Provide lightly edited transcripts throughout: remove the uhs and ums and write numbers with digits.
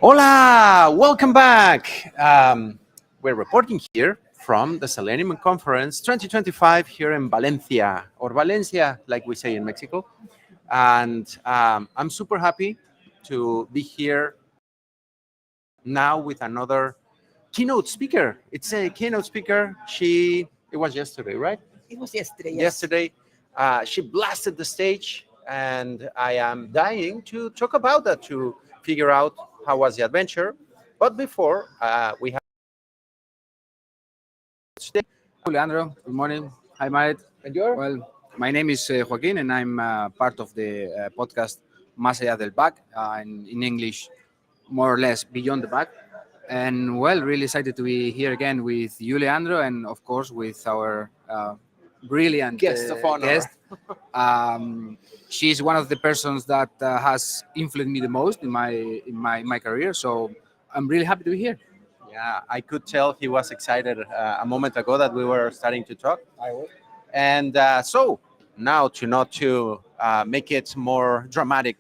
Hola, welcome back. We're reporting here from the Selenium Conference 2025 here in Valencia, or Valencia, like we say in Mexico. And I'm super happy to be here now with another keynote speaker. It's a keynote speaker. It was yesterday, right? It was yesterday, yes. Yesterday, she blasted the stage, and I am dying to talk about that, to figure out how was the adventure. But before, we have today. Leandro, good morning. Hi, Maaret. And you're? Well, my name is Joaquin, and I'm part of the podcast Más allá del back, in English, more or less Beyond the Back. And well, really excited to be here again with you, Leandro, and of course with our brilliant Guest of honor. guest. She's one of the persons that has influenced me the most in my career. So I'm really happy to be here. Yeah, I could tell he was excited a moment ago that we were starting to talk. I will. And so now, to make it more dramatic,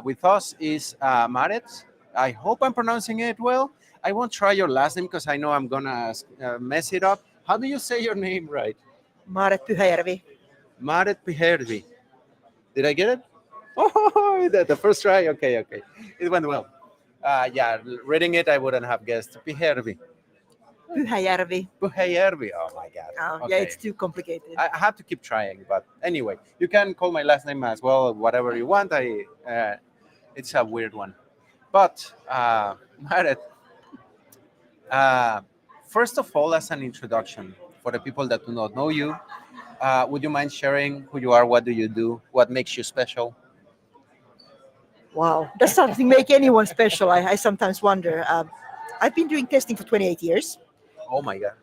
with us is Maaret. I hope I'm pronouncing it well. I won't try your last name because I know I'm gonna mess it up. How do you say your name right? Maaret Pyhäjärvi. Maaret Pyhäjärvi. Did I get it? Oh, the first try. Okay. It went well. Yeah, reading it, I wouldn't have guessed. Pyhäjärvi. Pyhäjärvi. Pyhäjärvi. Oh my God. Oh, Okay. yeah, it's too complicated. I have to keep trying, but anyway, you can call my last name as well, whatever you want. It's a weird one, but Maaret, first of all, as an introduction for the people that do not know you, would you mind sharing who you are? What do you do? What makes you special? Wow, does something make anyone special? I sometimes wonder. I've been doing testing for 28 years. Oh my God.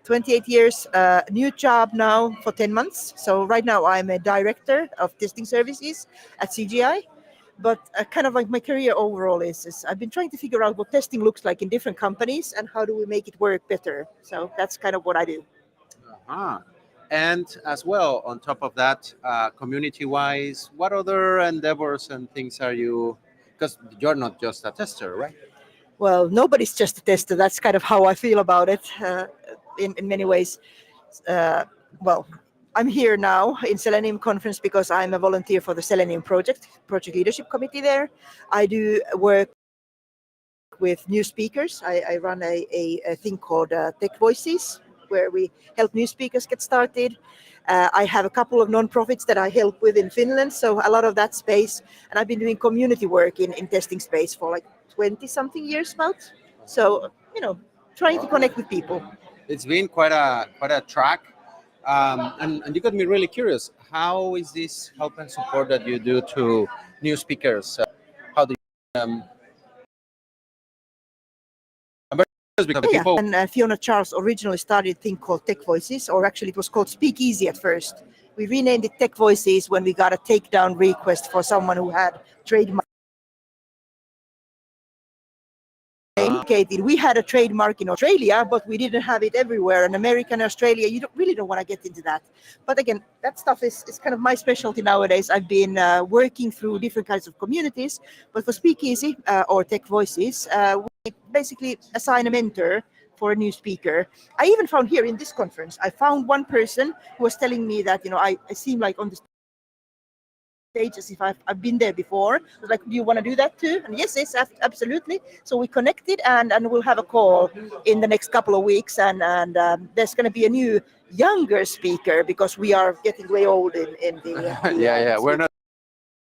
28 years, new job now for 10 months. So right now I'm a director of testing services at CGI. But kind of like my career overall is I've been trying to figure out what testing looks like in different companies and how do we make it work better. So that's kind of what I do. Uh-huh. And as well, on top of that, community-wise, what other endeavors and things are you? Because you're not just a tester, right? Well, nobody's just a tester. That's kind of how I feel about it in many ways. Well, I'm here now in Selenium conference because I'm a volunteer for the Selenium project leadership committee there. I do work with new speakers. I run a thing called Tech Voices, where we help new speakers get started. I have a couple of non-profits that I help with in Finland, so a lot of that space. And I've been doing community work in testing space for like 20-something years about. So, trying to connect with people. It's been quite a track, and you got me really curious. How is this help and support that you do to new speakers? How do you? I'm very curious because the Yeah, people. and Fiona Charles originally started a thing called Tech Voices, or actually it was called Speakeasy at first. We renamed it Tech Voices when we got a takedown request for someone who had trademark. We had a trademark in Australia, but we didn't have it everywhere. In America and Australia, you don't want to get into that. But again, that stuff is kind of my specialty nowadays. I've been working through different kinds of communities, but for Speakeasy or Tech Voices, we basically assign a mentor for a new speaker. I even found here in this conference, I found one person who was telling me that, I seem like on the stage as if I've been there before. I was like, do you want to do that too? And yes, absolutely. So we connected and we'll have a call in the next couple of weeks. And there's going to be a new younger speaker because we are getting way old in the Yeah. We're not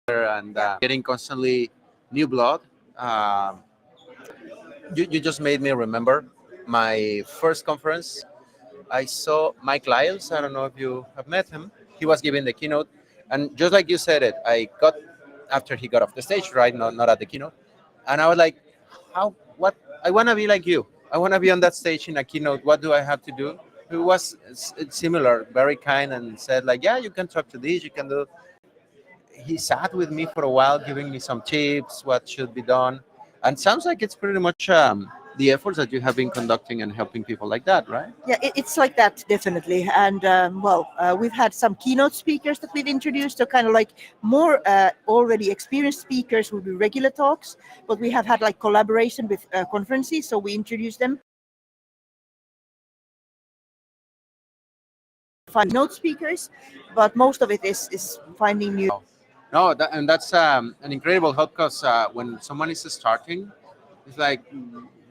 there and getting constantly new blood. You just made me remember my first conference. I saw Mike Lyles. I don't know if you have met him. He was giving the keynote. And just like you said it, I got after he got off the stage, right? Not at the keynote. And I was like, what? I want to be like you. I want to be on that stage in a keynote. What do I have to do? It was similar, very kind, and said like, yeah, you can talk to this, you can do. He sat with me for a while, giving me some tips, what should be done. And sounds like it's pretty much the efforts that you have been conducting and helping people like that, right? Yeah, it's like that, definitely. And we've had some keynote speakers that we've introduced, so kind of like more already experienced speakers who do regular talks, but we have had like collaboration with conferences, so we introduce them. Find note speakers, but most of it is finding new. No, and that's an incredible help because when someone is starting, it's like,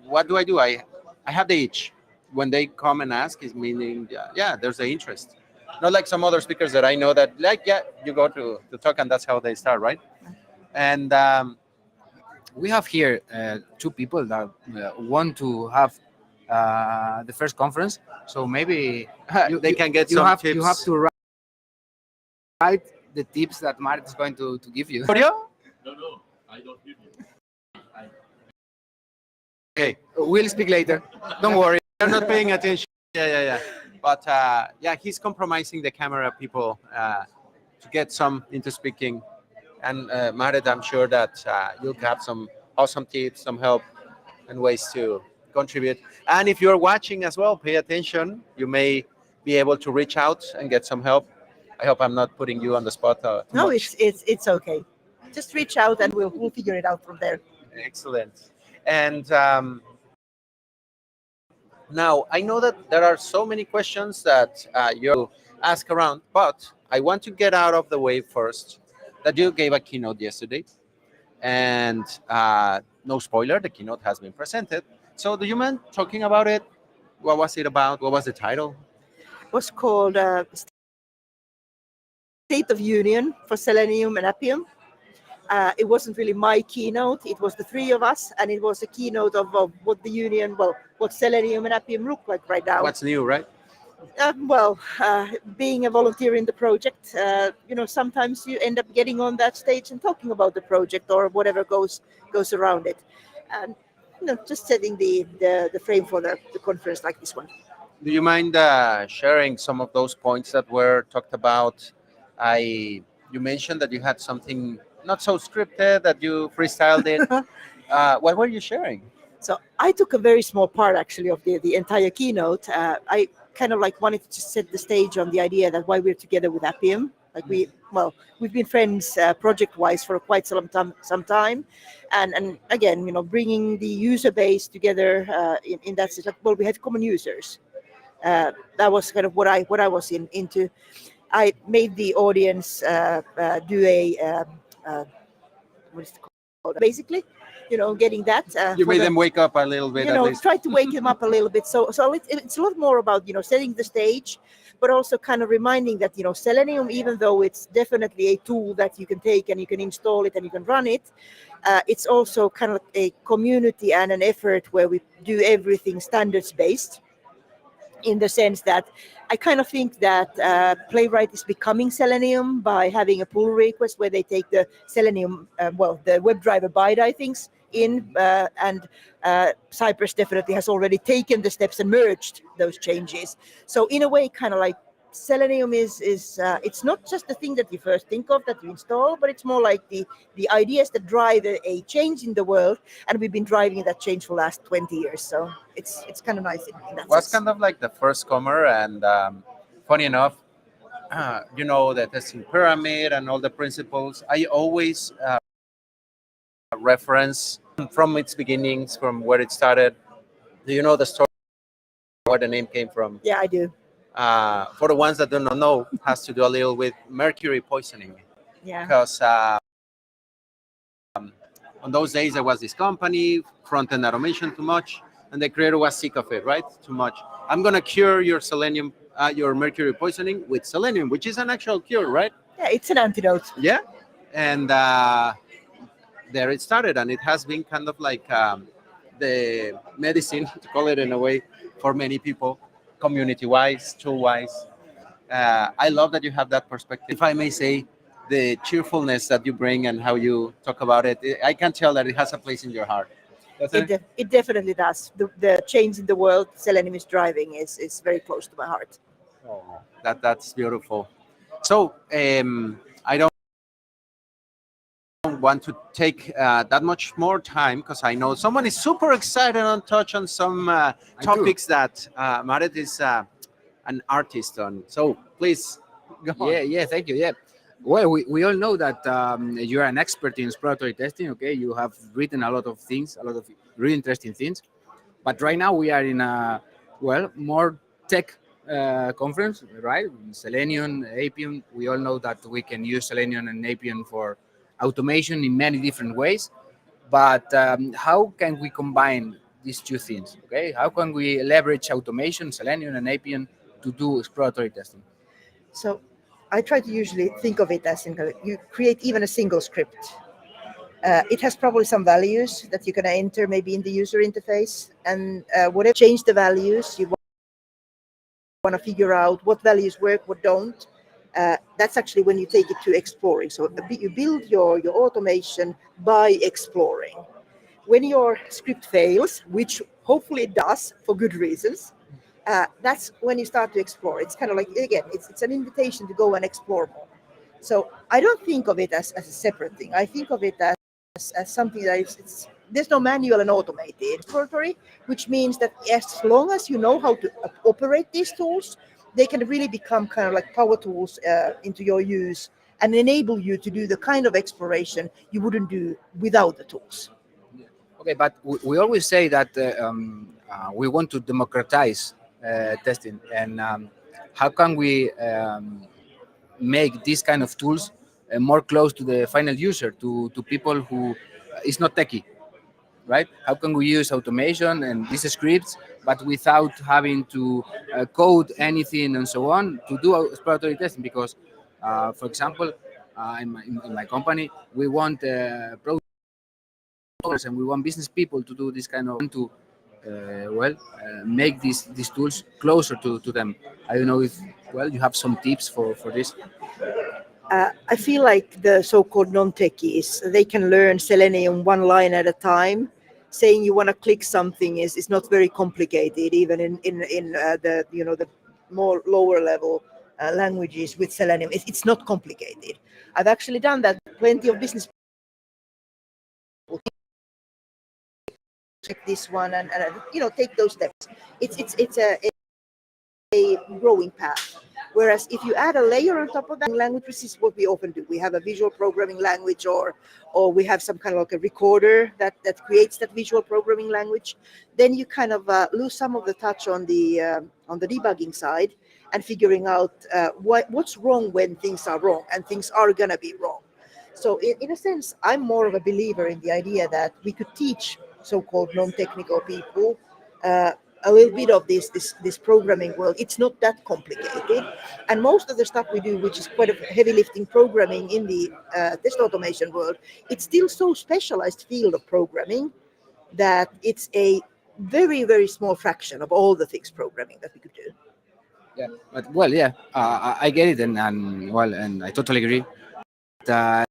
what do I do? I have the itch. When they come and ask, is meaning, yeah, there's the interest. Not like some other speakers that I know that, like, yeah, you go to talk and that's how they start, right? And We have here two people that want to have the first conference. So maybe they can get you some have tips. you have to write the tips that Maaret is going to give you. Audio? No, I don't hear you. Okay, We'll speak later. Don't worry. they're not paying attention. Yeah. But yeah, he's compromising the camera people to get some into speaking. And Maaret, I'm sure that you'll have some awesome tips, some help, and ways to contribute. And if you're watching as well, pay attention. You may be able to reach out and get some help. I hope I'm not putting you on the spot. Too No, much. it's okay. Just reach out and we'll figure it out from there. Excellent. And now I know that there are so many questions that you ask around, but I want to get out of the way first that you gave a keynote yesterday, and no spoiler, the keynote has been presented. So do you mind talking about it? What was it about? What was the title? It was called State of Union for Selenium and Appium. It wasn't really my keynote. It was the three of us, and it was a keynote of what the union, what Selenium and Appium look like right now. What's new, right? Being a volunteer in the project, sometimes you end up getting on that stage and talking about the project or whatever goes around it, and just setting the frame for the conference like this one. Do you mind sharing some of those points that were talked about? You mentioned that you had something not so scripted, that you freestyled it. What were you sharing? So I took a very small part actually of the entire keynote. I kind of like wanted to set the stage on the idea that why we're together with Appium. Like we've been friends project-wise for quite some time, and again, bringing the user base together in that sense. Like, we had common users. That was kind of what I was into. I made the audience do a what is it called? Basically, getting that. You made them wake up a little bit, at least. Try to wake them up a little bit. So it's a lot more about setting the stage, but also kind of reminding that Selenium, even though it's definitely a tool that you can take and you can install it and you can run it, it's also kind of a community and an effort where we do everything standards based. In the sense that I kind of think that Playwright is becoming Selenium by having a pull request where they take the Selenium, the WebDriver BiDi things in, and Cypress definitely has already taken the steps and merged those changes. So in a way, kind of like Selenium is it's not just the thing that you first think of that you install, but it's more like the ideas that drive a change in the world, and we've been driving that change for the last 20 years. So it's kind of nice in that Was sense. kind of like the first comer, and funny enough, the testing pyramid and all the principles. I always reference from its beginnings, from where it started. Do you know the story where the name came from? Yeah, I do. For the ones that do not know, has to do a little with mercury poisoning. Yeah. Because on those days there was this company, front-end automation too much, and the creator was sick of it, right? Too much. I'm gonna cure your selenium, your mercury poisoning with selenium, which is an actual cure, right? Yeah, it's an antidote. Yeah. And there it started, and it has been kind of like the medicine, to call it in a way, for many people, community-wise, tool-wise. I love that you have that perspective. If I may say, the cheerfulness that you bring and how you talk about it, I can tell that it has a place in your heart. It definitely does. The change in the world Selenium is driving is very close to my heart. Oh, that's beautiful. So I don't don't want to take that much more time because I know someone is super excited and touch on some topics that Maaret is an artist on. So please go on. Yeah, thank you. Yeah. Well, we all know that you're an expert in exploratory testing. Okay, you have written a lot of things, a lot of really interesting things. But right now we are in a more tech conference, right? Selenium, Appium. We all know that we can use Selenium and Appium for automation in many different ways. But how can we combine these two things? Okay, how can we leverage automation, Selenium and Appium, to do exploratory testing? So I try to usually think of it as you create even a single script. It has probably some values that you're going to enter maybe in the user interface, and whatever change the values, you want to figure out what values work, what don't. That's actually when you take it to exploring. So you build your automation by exploring. When your script fails, which hopefully it does for good reasons, that's when you start to explore. It's kind of like, again, it's an invitation to go and explore more. So I don't think of it as a separate thing. I think of it as something that there's no manual and automated exploratory, which means that as long as you know how to operate these tools, they can really become kind of like power tools into your use and enable you to do the kind of exploration you wouldn't do without the tools. Okay, but we always say that we want to democratize testing, and how can we make these kind of tools more close to the final user, to people who is not techie, right? How can we use automation and these scripts, but without having to code anything and so on to do exploratory testing? Because, for example, in my company, we want products and we want business people to do this kind of to make these tools closer to them. I don't know if you have some tips for this. I feel like the so-called non-techies, they can learn Selenium one line at a time. Saying you want to click something is not very complicated, even in the the more lower level languages with Selenium. It's not complicated. I've actually done that. Plenty of business people check this one and take those steps. It's a growing path. Whereas if you add a layer on top of that language, which is what we often do, we have a visual programming language, or we have some kind of like a recorder that creates that visual programming language, then you kind of lose some of the touch on the debugging side and figuring out what's wrong when things are wrong, and things are gonna be wrong. So in a sense, I'm more of a believer in the idea that we could teach so-called non-technical people a little bit of this programming world. It's not that complicated, and most of the stuff we do, which is quite a heavy lifting programming in the test automation world, it's still so specialized field of programming that it's a very, very small fraction of all the things programming that we could do. Yeah, but I get it, and I totally agree. But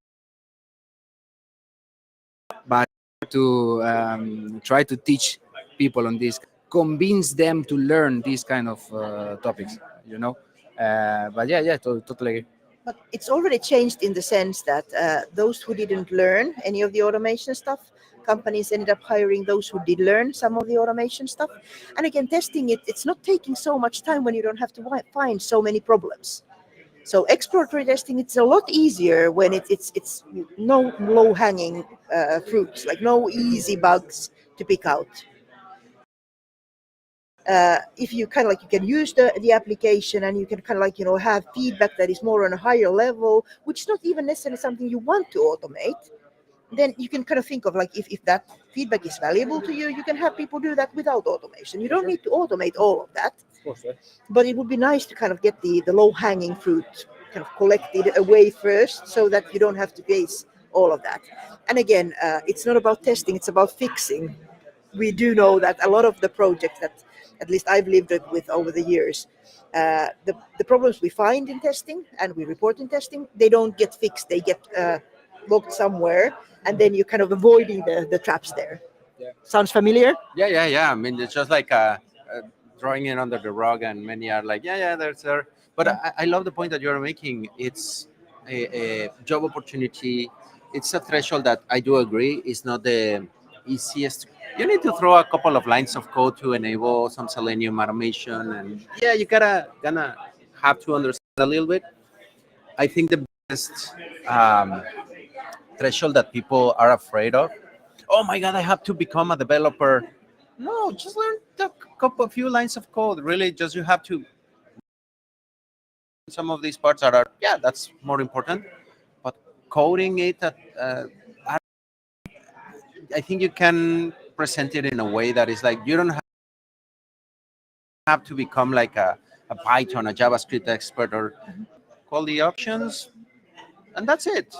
to try to teach people on this, convince them to learn these kind of topics, but totally agree. But it's already changed in the sense that those who didn't learn any of the automation stuff, companies ended up hiring those who did learn some of the automation stuff. And again, testing it's not taking so much time when you don't have to find so many problems. So exploratory testing, it's a lot easier when it's no low-hanging fruits, like no easy bugs to pick out. If you kind of you can use the application, and you can kind of have feedback that is more on a higher level, which is not even necessarily something you want to automate, then you can kind of think of if that feedback is valuable to you, you can have people do that without automation. You don't need to automate all of that. Of course, yeah. But it would be nice to kind of get the low-hanging fruit kind of collected away first, so that you don't have to face all of that. And again, it's not about testing, it's about fixing. We do know that a lot of the projects that at least I've lived with over the years, the problems we find in testing and we report in testing, they don't get fixed. They get locked somewhere, and then you're kind of avoiding the traps there. Yeah. Sounds familiar? Yeah. I mean, it's just like throwing it under the rug, and many are like, there's there. But I love the point that you're making. It's a job opportunity it's a threshold that I do agree is not the easiest. You need to throw a couple of lines of code to enable some Selenium automation, and yeah, you gonna have to understand a little bit. I think the biggest threshold that people are afraid of. Oh my God, I have to become a developer. No, just learn a few lines of code. Really, just you have to. Some of these parts that are, yeah, that's more important. But coding it, I think you can present it in a way that is like you don't have to become like a Python, a JavaScript expert, or call the options, and that's it.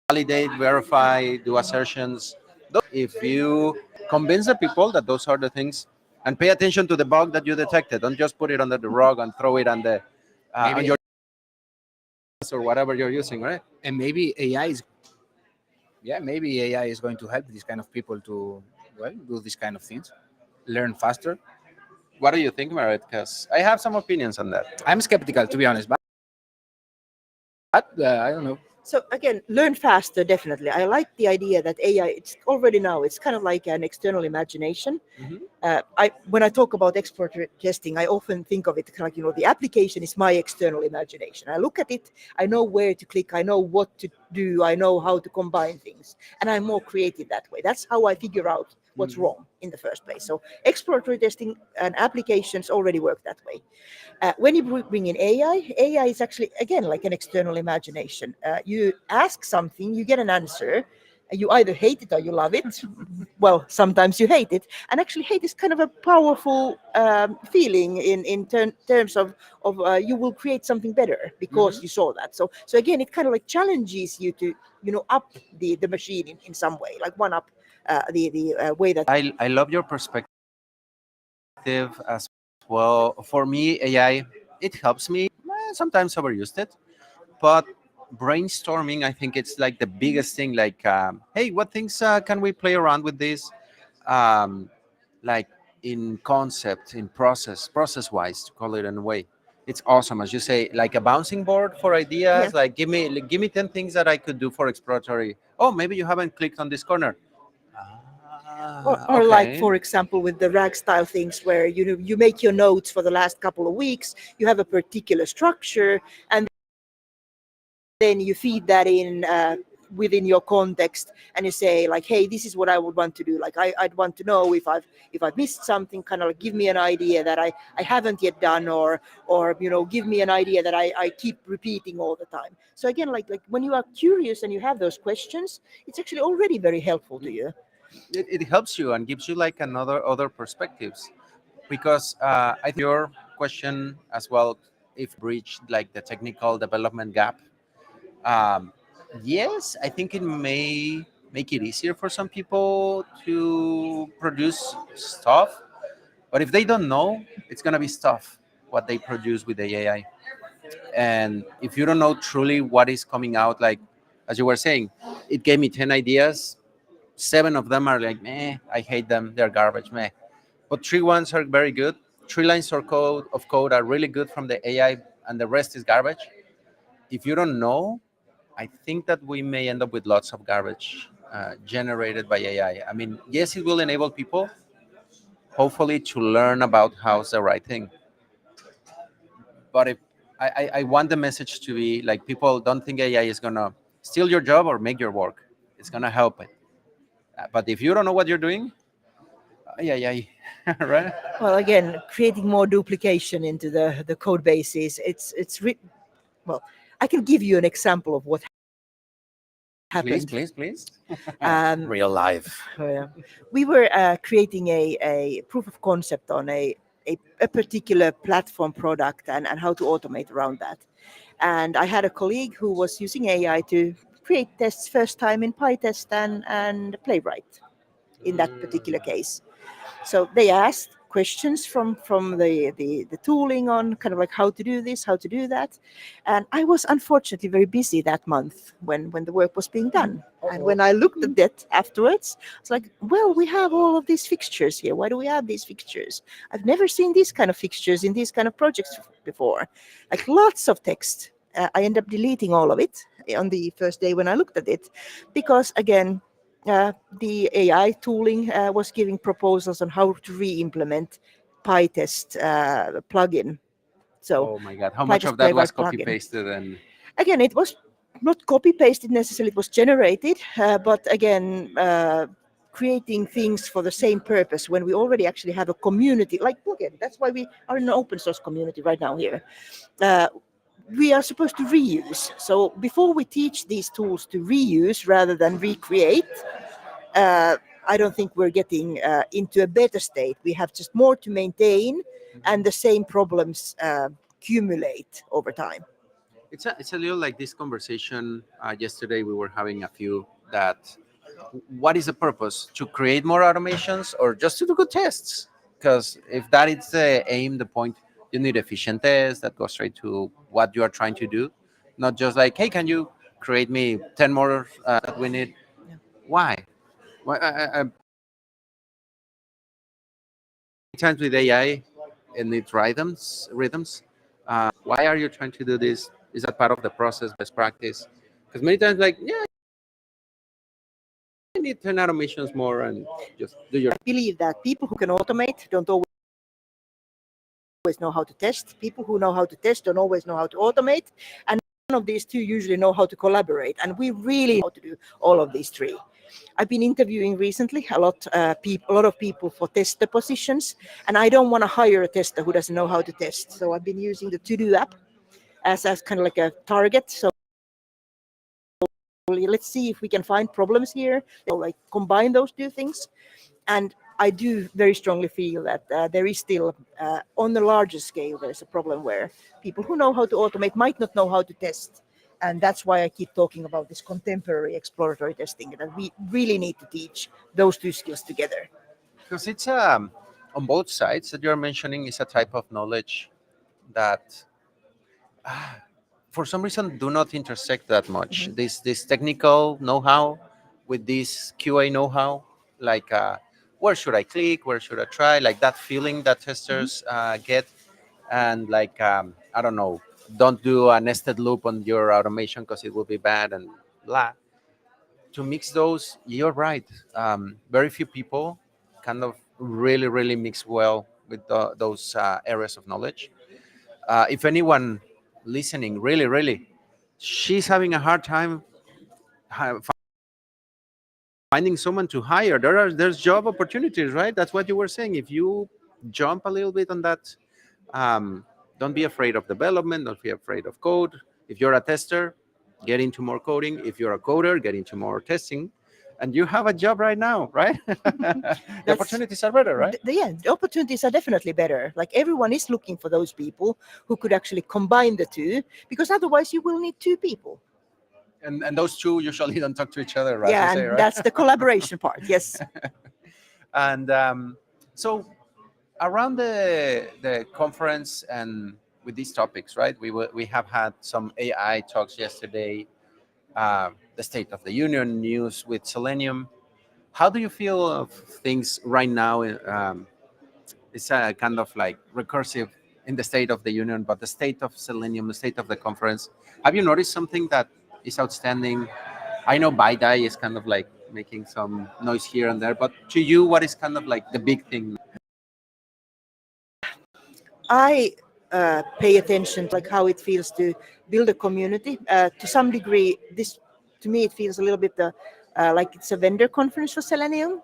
Validate, verify, do assertions. If you convince the people that those are the things, and pay attention to the bug that you detected, don't just put it under the rug and throw it on the on your or whatever you're using, right? And maybe AI is, yeah, maybe AI is going to help these kind of people to, well, do these kind of things, learn faster. What do you think, Maaret? Because I have some opinions on that. I'm skeptical, to be honest, but I don't know. So again, learn faster, definitely. I like the idea that AI, it's already now, it's kind of like an external imagination. When I talk about exploratory testing, I often think of it kind of like, the application is my external imagination. I look at it, I know where to click, I know what to do, I know how to combine things, and I'm more creative that way. That's how I figure out what's wrong in the first place. So exploratory testing and applications already work that way. When you bring in AI is actually, again, like an external imagination. You ask something, you get an answer. You either hate it or you love it. Well, sometimes you hate it. And actually, hate is kind of a powerful feeling in terms of you will create something better because you saw that. So again, it kind of like challenges you to, up the machine in some way, like one up the way that. I love your perspective as well. For me, AI, it helps me. Sometimes overused it, but brainstorming, I think it's like the biggest thing. Like, hey, what things can we play around with this? Like in concept, in process wise, to call it in a way. It's awesome, as you say, like a bouncing board for ideas. Yeah. Like, give me 10 things that I could do for exploratory. Oh, maybe you haven't clicked on this corner. Or like, Okay. for example, with the rag style things where you make your notes for the last couple of weeks, you have a particular structure, and then you feed that in within your context, and you say like, hey, this is what I would want to do. Like I'd want to know if I've missed something, kind of like give me an idea that I haven't yet done, or give me an idea that I keep repeating all the time. So again, like when you are curious and you have those questions, it's actually already very helpful to you. It helps you and gives you like other perspectives, because I think your question as well, if breached like the technical development gap, um, yes, I think it may make it easier for some people to produce stuff, but if they don't know, it's gonna be stuff what they produce with the AI. And if you don't know truly what is coming out, like as you were saying, it gave me 10 ideas. 7 of them are like, meh, I hate them, they're garbage, meh. But 3 ones are very good. 3 lines of code are really good from the AI, and the rest is garbage. If you don't know, I think that we may end up with lots of garbage generated by AI. I mean, yes, it will enable people, hopefully, to learn about how's the right thing. But if I want the message to be like, people don't think AI is gonna steal your job or make your work. It's gonna help it. But if you don't know what you're doing, yeah, right? Well, again, creating more duplication into the code bases. Well, I can give you an example of what happened. Please. Real life. We were creating a proof of concept on a particular platform product, and how to automate around that. And I had a colleague who was using AI to create tests first time in PyTest and Playwright in that particular case. So they asked questions from the tooling on kind of like how to do this, how to do that. And I was unfortunately very busy that month when the work was being done. And when I looked at that afterwards, it's like, well, we have all of these fixtures here. Why do we have these fixtures? I've never seen these kind of fixtures in these kind of projects before. Like lots of text. I ended up deleting all of it on the first day when I looked at it, because again, the AI tooling was giving proposals on how to re-implement PyTest plugin. So Oh my God, how much PyTest of that was playwright copy plugin. pasted? And Again, it was not copy pasted necessarily, it was generated, but again, creating things for the same purpose when we already actually have a community like plugin. That's why we are in an open source community right now here. We are supposed to reuse. So before we teach these tools to reuse rather than recreate, I don't think we're getting into a better state. We have just more to maintain, and the same problems accumulate over time. it's a little like this conversation yesterday we were having a few that what is the purpose to create more automations or just to do good tests? Because if that is the aim, the point, you need efficient tests that go straight to what you are trying to do, not just like, hey, can you create me 10 more that we need? Yeah. Why? Times with AI and its rhythms. Why are you trying to do this? Is that part of the process, best practice? Because many times, like, yeah, I need 10 automations more and just do your. I believe that people who can automate don't always know how to test. People who know how to test don't always know how to automate. And none of these two usually know how to collaborate. And we really know how to do all of these three. I've been interviewing recently a lot of people for tester positions, and I don't want to hire a tester who doesn't know how to test. So I've been using the To-Do app as kind of like a target. So let's see if we can find problems here. They'll like combine those two things. And I do very strongly feel that there is still, on the larger scale, there's a problem where people who know how to automate might not know how to test. And that's why I keep talking about this contemporary exploratory testing, that we really need to teach those two skills together. Because it's on both sides that you're mentioning is a type of knowledge that for some reason do not intersect that much. This technical know-how with this QA know-how, like where should I click, where should I try, like that feeling that testers get, and like I don't know, don't do a nested loop on your automation because it will be bad and blah. To mix those, you're right. Very few people kind of really mix well with those areas of knowledge. If anyone listening really she's having a hard time ha- finding someone to hire, there's job opportunities, right? That's what you were saying. If you jump a little bit on that, don't be afraid of development, don't be afraid of code. If you're a tester, get into more coding. If you're a coder, get into more testing, and you have a job right now, right? The opportunities are better, right? The opportunities are definitely better. Like everyone is looking for those people who could actually combine the two, because otherwise you will need two people. And those two usually don't talk to each other, right? Yeah, You say, and right? that's the collaboration part. Yes. And so around the conference and with these topics, right? We have had some AI talks yesterday, the State of the Union news with Selenium. How do you feel of things right now? It's a kind of like recursive in the State of the Union, but the state of Selenium, the state of the conference. Have you noticed something that is outstanding? I know BiDi is kind of like making some noise here and there, but to you, what is kind of like the big thing? I pay attention to like how it feels to build a community. To some degree, this to me it feels a little bit like it's a vendor conference for Selenium,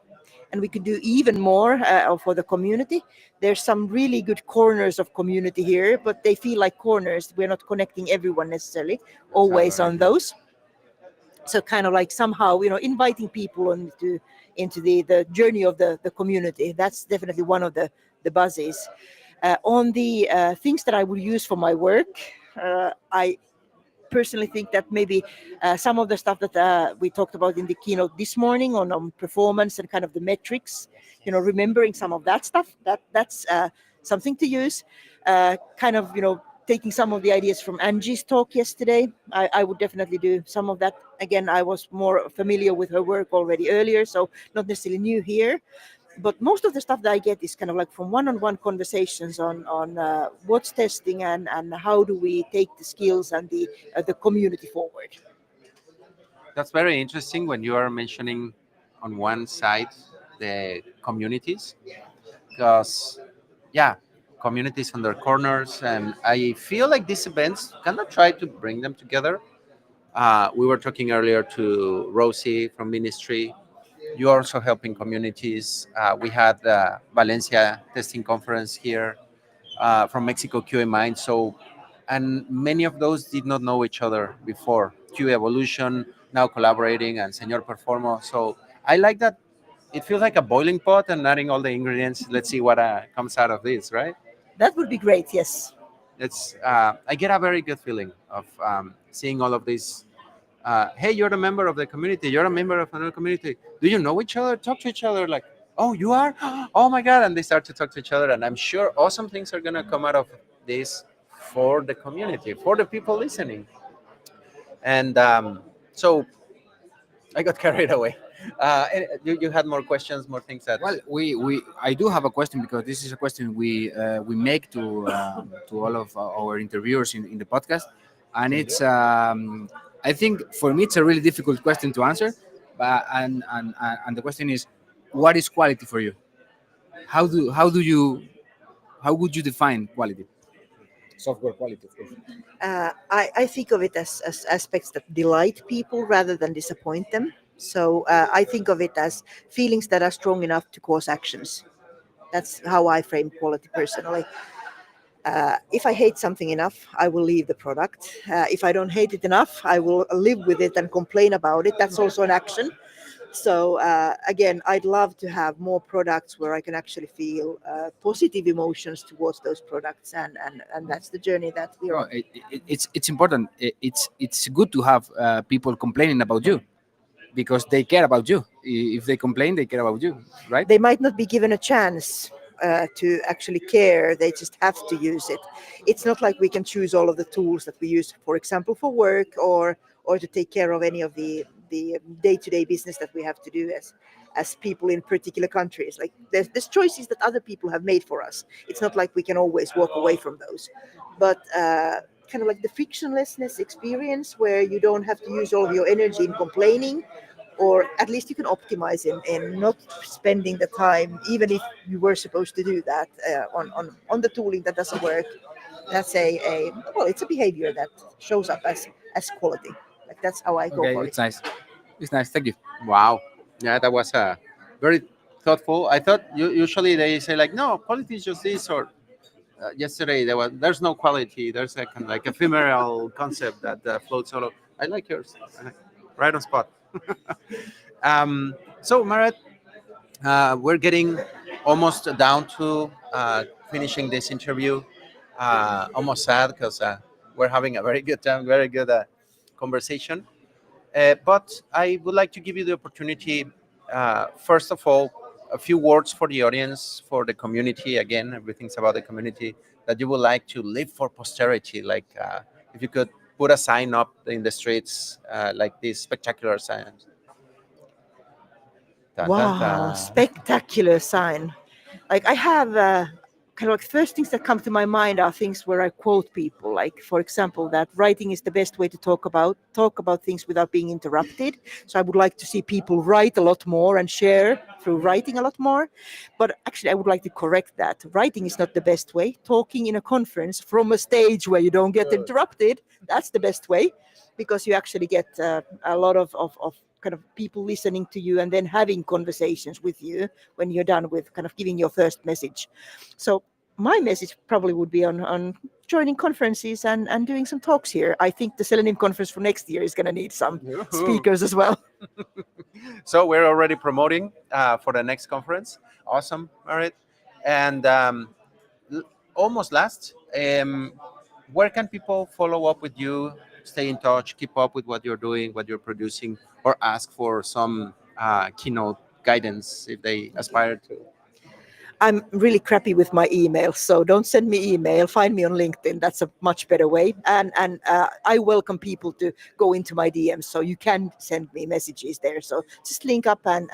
and we could do even more for the community. There's some really good corners of community here, but they feel like corners. We're not connecting everyone necessarily always on those. So kind of like somehow, inviting people into the journey of the community. That's definitely one of the buzzes. On the things that I would use for my work, I personally think that maybe some of the stuff that we talked about in the keynote this morning on performance and kind of the metrics, remembering some of that stuff, that's something to use. Kind of, taking some of the ideas from Angie's talk yesterday. I would definitely do some of that. Again, I was more familiar with her work already earlier, so not necessarily new here. But most of the stuff that I get is kind of like from one-on-one conversations on what's testing and how do we take the skills and the community forward. That's very interesting when you are mentioning on one side the communities, because yeah, communities on their corners, and I feel like these events kind of try to bring them together. We were talking earlier to Rosie from ministry. You are also helping communities. We had the Valencia testing conference here from Mexico QA Mind. So, and many of those did not know each other before. QA Evolution now collaborating and Señor Performo. So I like that. It feels like a boiling pot and adding all the ingredients. Let's see what comes out of this, right? That would be great, yes. It's I get a very good feeling of seeing all of these. Hey, you're a member of the community. You're a member of another community. Do you know each other? Talk to each other. Like, oh, you are. Oh my God! And they start to talk to each other, and I'm sure awesome things are gonna come out of this for the community, for the people listening. And so I got carried away. You had more questions, more things that. Well, I do have a question because this is a question we make to all of our interviewers in the podcast, and it's I think for me it's a really difficult question to answer, but and the question is, what is quality for you? How would you define quality? Software quality, of course. I think of it as aspects that delight people rather than disappoint them. So I think of it as feelings that are strong enough to cause actions. That's how I frame quality personally. If I hate something enough, I will leave the product. If I don't hate it enough, I will live with it and complain about it. That's also an action. So again, I'd love to have more products where I can actually feel positive emotions towards those products, and that's the journey that we're No, on. it's important. It's good to have people complaining about you because they care about you. If they complain, they care about you, right? They might not be given a chance to actually care. They just have to use it. It's not like we can choose all of the tools that we use, for example, for work or to take care of any of the day-to-day business that we have to do as people in particular countries. Like there's choices that other people have made for us. It's not like we can always walk away from those, but kind of like the frictionlessness experience where you don't have to use all of your energy in complaining, or at least you can optimize in not spending the time, even if you were supposed to do that on the tooling that doesn't work. That's a well, it's a behavior that shows up as quality. Like that's how I go Okay, for it's it. nice. It's nice. Thank you. Wow. Yeah, that was very thoughtful. I thought usually they say like, no, quality is just this, or yesterday there's no quality. There's a kind of like ephemeral concept that floats all over. I like yours. Right on spot. So Maaret, we're getting almost down to finishing this interview. Almost sad because we're having a very good time, very good conversation. But I would like to give you the opportunity, first of all, a few words for the audience, for the community. Again, everything's about the community that you would like to leave for posterity. Like if you could put a sign up in the streets, like this spectacular sign. Dun, dun, Wow, dun. spectacular sign. Like I have kind of like first things that come to my mind are things where I quote people. Like for example, that writing is the best way to talk about things without being interrupted. So I would like to see people write a lot more and share through writing a lot more. But actually, I would like to correct that. Writing is not the best way. Talking in a conference from a stage where you don't get interrupted, that's the best way, because you actually get a lot of kind of people listening to you and then having conversations with you when you're done with kind of giving your first message. So my message probably would be on joining conferences and doing some talks here. I think the Selenium conference for next year is going to need some speakers as well. So we're already promoting for the next conference. Awesome, Maaret. And almost last, where can people follow up with you, stay in touch, keep up with what you're doing, what you're producing, or ask for some keynote guidance if they aspire to? I'm really crappy with my email, so don't send me email. Find me on LinkedIn. That's a much better way. And I welcome people to go into my DMs, so you can send me messages there. So just link up and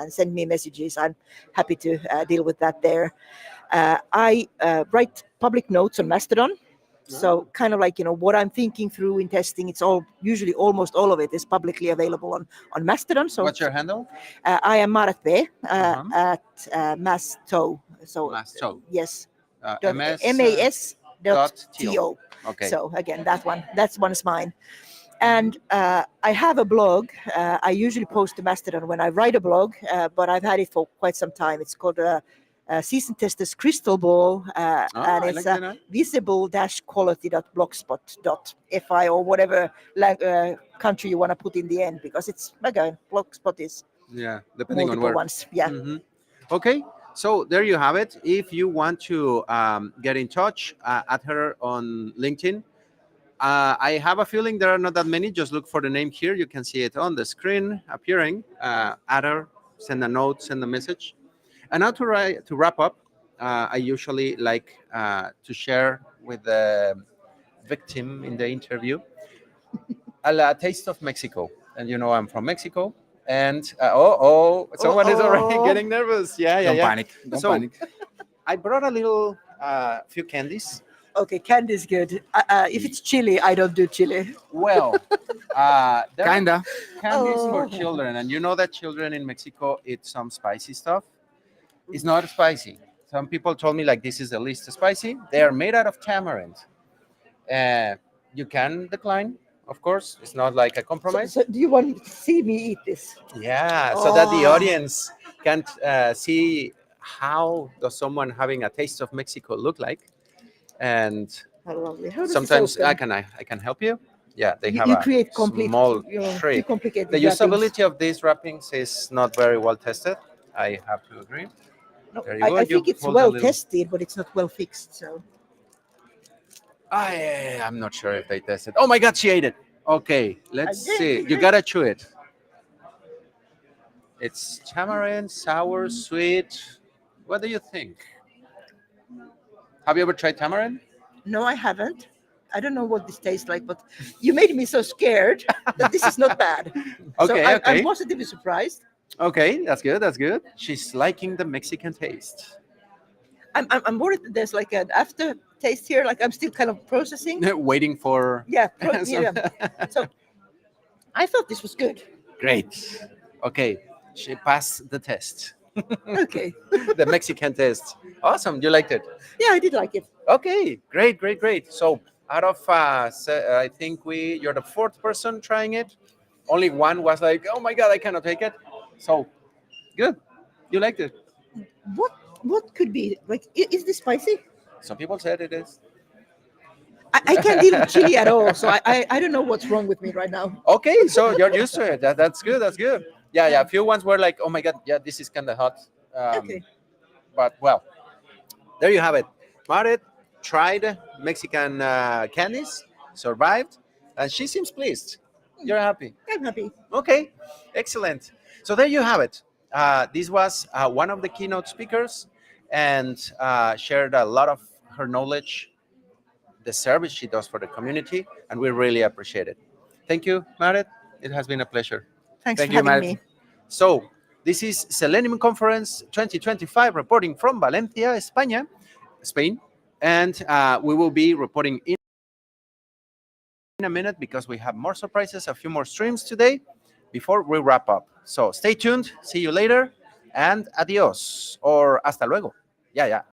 send me messages. I'm happy to deal with that there. I write public notes on Mastodon. So kind of like, what I'm thinking through in testing, it's all usually almost all of it is publicly available on Mastodon. So What's your handle? I am Maaret Uh-huh. at Masto. So Masto. yes, MS mas.to. Okay. So again, that one is mine. And I have a blog. I usually post to Mastodon when I write a blog, but I've had it for quite some time. It's called Season Testers Crystal Ball, and I it's like that. visible-quality.blogspot.fi or whatever country you want to put in the end, because it's again Blogspot is Yeah, depending on multiple where. ones. Yeah. Mhm. Okay, so there you have it. If you want to get in touch, at her on LinkedIn. I have a feeling there are not that many. Just look for the name here. You can see it on the screen appearing. Add her, send a note, send a message. And now to wrap up, I usually like to share with the victim in the interview a taste of Mexico. And I'm from Mexico. And someone is already Uh-oh. getting nervous. Yeah, Don't yeah. panic. Don't So- panic. I brought a little few candies. Okay, candy is good. If it's chili, I don't do chili. Well, there are Kinda. candies for Oh. children, and you know that children in Mexico eat some spicy stuff. It's not spicy. Some people told me like this is the least spicy. They are made out of tamarind. You can decline, of course. It's not like a So, compromise. so do you want to see me eat this? Yeah, so that the Oh. audience can see how does someone having a taste of Mexico look like, and How lovely. How does sometimes this open? I can help you. Yeah, they have You a create complete, small too trick. complicated The wrappings. usability of these wrappings is not very well tested. I have to agree. No, There you go. I You think it's hold a well little- tested, but it's not well fixed. So I'm not sure if they tested. Oh my God, she ate it. Okay, let's Again. see. You gotta chew it. It's tamarind, sour, sweet. What do you think? Have you ever tried tamarind? no, I haven't. I don't know what this tastes like, but you made me so scared that this is not bad. So Okay, I'm okay. positively surprised. Okay, that's good. That's good. She's liking the Mexican taste. I'm worried that there's like an aftertaste here. Like I'm still kind of processing. Waiting for. Yeah, some- yeah. So I thought this was good. Great. Okay, she passed the test, Okay. the Mexican test. Awesome. You liked it. Yeah, I did like it. Okay, great, great, great. So out of, I think you're the fourth person trying it. Only one was like, oh my God, I cannot take it. So good. You liked it. What could be like? Is this spicy? Some people said it is. I can't deal with chili at all, so I don't know what's wrong with me right now. Okay, so you're used to it. That's good. That's good. Yeah, yeah. A few ones were like, oh my God, yeah, this is kind of hot. Okay. But well, there you have it. Maaret tried Mexican candies, survived, and she seems pleased. You're happy. I'm happy. Okay, excellent. So there you have it. This was one of the keynote speakers, and shared a lot of her knowledge, the service she does for the community, and we really appreciate it. Thank you, Maaret. It has been a pleasure. Thanks Thank for you, having Maaret. me. So this is Selenium Conference 2025 reporting from Valencia, Spain, and we will be reporting in a minute because we have more surprises, a few more streams today before we wrap up. So stay tuned. See you later, and adios or hasta luego. Yeah, yeah.